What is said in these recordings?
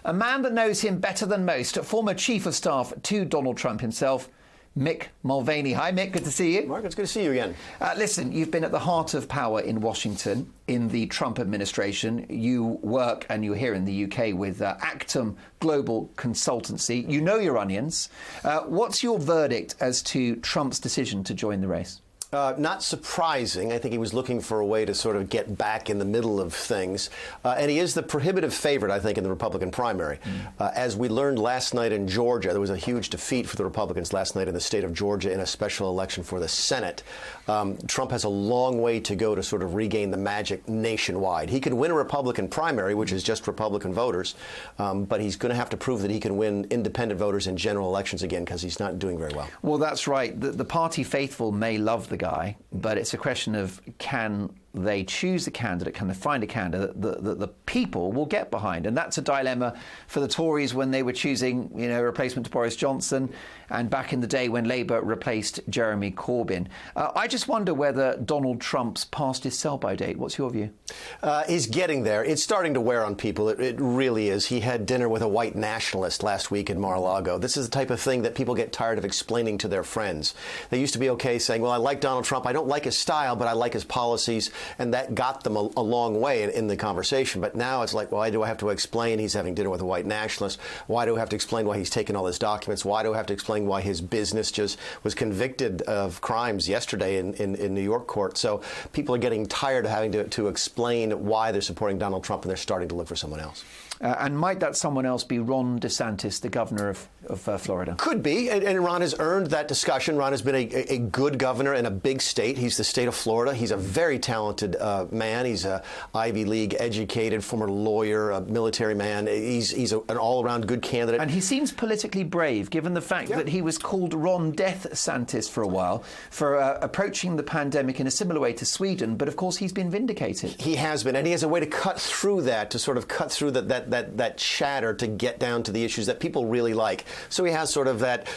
A man that knows him better than most, former chief of staff to Donald Trump himself, Mick Mulvaney. Hi, Mick. Good to see you. Mark, it's good to see you again. Listen, you've been at the heart of power in Washington in the Trump administration. You work, and you're here in the UK, with Actum Global Consultancy. You know your onions. What's your verdict as to Trump's decision to join the race? Not surprising. I think he was looking for a way to sort of get back in the middle of things. And he is the prohibitive favorite, I think, in the Republican primary. As we learned last night in Georgia, there was a huge defeat for the Republicans last night in the state of Georgia in a special election for the Senate. Trump has a long way to go to sort of regain the magic nationwide. He can win a Republican primary, which is just Republican voters, but he's going to have to prove that he can win independent voters in general elections again, because he's not doing very well. Well, that's right. The party faithful may love the guy, but it's a question of, can they choose a candidate, can they find a candidate that the people will get behind? And that's a dilemma for the Tories when they were choosing, a replacement to Boris Johnson, and back in the day when Labour replaced Jeremy Corbyn. I just wonder whether Donald Trump's past his sell-by date. What's your view? He's getting there. It's starting to wear on people. It really is. He had dinner with a white nationalist last week in Mar-a-Lago. This is the type of thing that people get tired of explaining to their friends. They used to be okay saying, well, I like Donald Trump. I don't like his style, but I like his policies. And that got them a long way in the conversation. But now it's like, why do I have to explain he's having dinner with a white nationalist? Why do I have to explain why he's taken all his documents? Why do I have to explain why his business just was convicted of crimes yesterday in New York court? So people are getting tired of having to explain why they're supporting Donald Trump, and they're starting to look for someone else. And might that someone else be Ron DeSantis, the governor of Florida? Could be, and Ron has earned that discussion. Ron has been a good governor in a big state. He's the state of Florida. He's a very talented man. He's a Ivy League educated, former lawyer, a military man. He's an all-around good candidate. And he seems politically brave, given the fact that he was called Ron DeSantis for a while for approaching the pandemic in a similar way to Sweden. But of course, he's been vindicated. He has been, and he has a way to cut through that, to sort of cut through that chatter to get down to the issues that people really like. So he has sort of that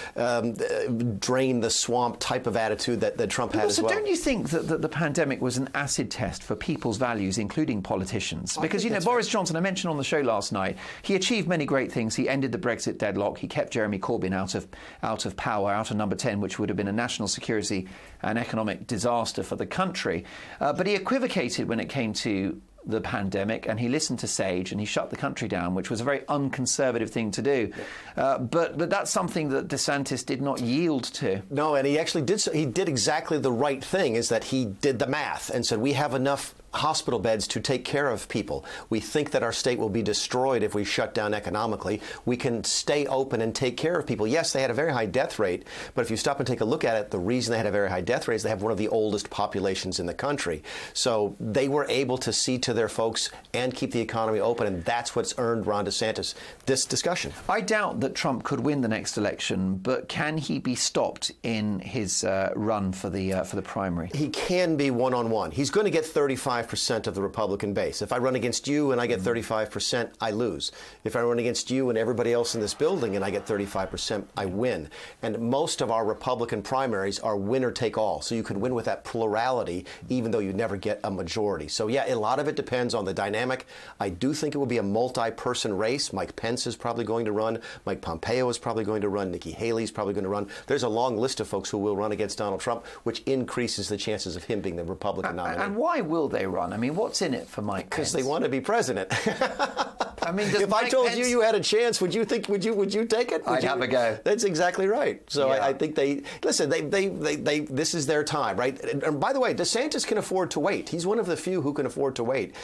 drain the swamp type of attitude that Trump had as well. Don't you think that the pandemic was an acid test for people's values, including politicians? Because, Boris Johnson, I mentioned on the show last night, he achieved many great things. He ended the Brexit deadlock. He kept Jeremy Corbyn out of power, out of number 10, which would have been a national security and economic disaster for the country. But he equivocated when it came to the pandemic, and he listened to Sage and he shut the country down, which was a very unconservative thing to do. But that's something that DeSantis did not yield to. No, and he actually did. He did exactly the right thing, is that he did the math and said, we have enough hospital beds to take care of people. We think that our state will be destroyed if we shut down economically. We can stay open and take care of people. Yes, they had a very high death rate, but if you stop and take a look at it, the reason they had a very high death rate is they have one of the oldest populations in the country. So they were able to see to their folks and keep the economy open, and that's what's earned Ron DeSantis this discussion. I doubt that Trump could win the next election, but can he be stopped in his run for the primary? He can be one-on-one. He's going to get 35% of the Republican base. If I run against you and I get 35%, I lose. If I run against you and everybody else in this building and I get 35%, I win. And most of our Republican primaries are winner take all. So you can win with that plurality, even though you never get a majority. So yeah, a lot of it depends on the dynamic. I do think it will be a multi-person race. Mike Pence is probably going to run. Mike Pompeo is probably going to run. Nikki Haley is probably going to run. There's a long list of folks who will run against Donald Trump, which increases the chances of him being the Republican nominee. And why will they run? I mean, what's in it for Mike Pence? Because they want to be president. I mean, if I told you had a chance, would you take it? I'd have a go. That's exactly right. So yeah. I think they this is their time, right? And by the way, DeSantis can afford to wait. He's one of the few who can afford to wait.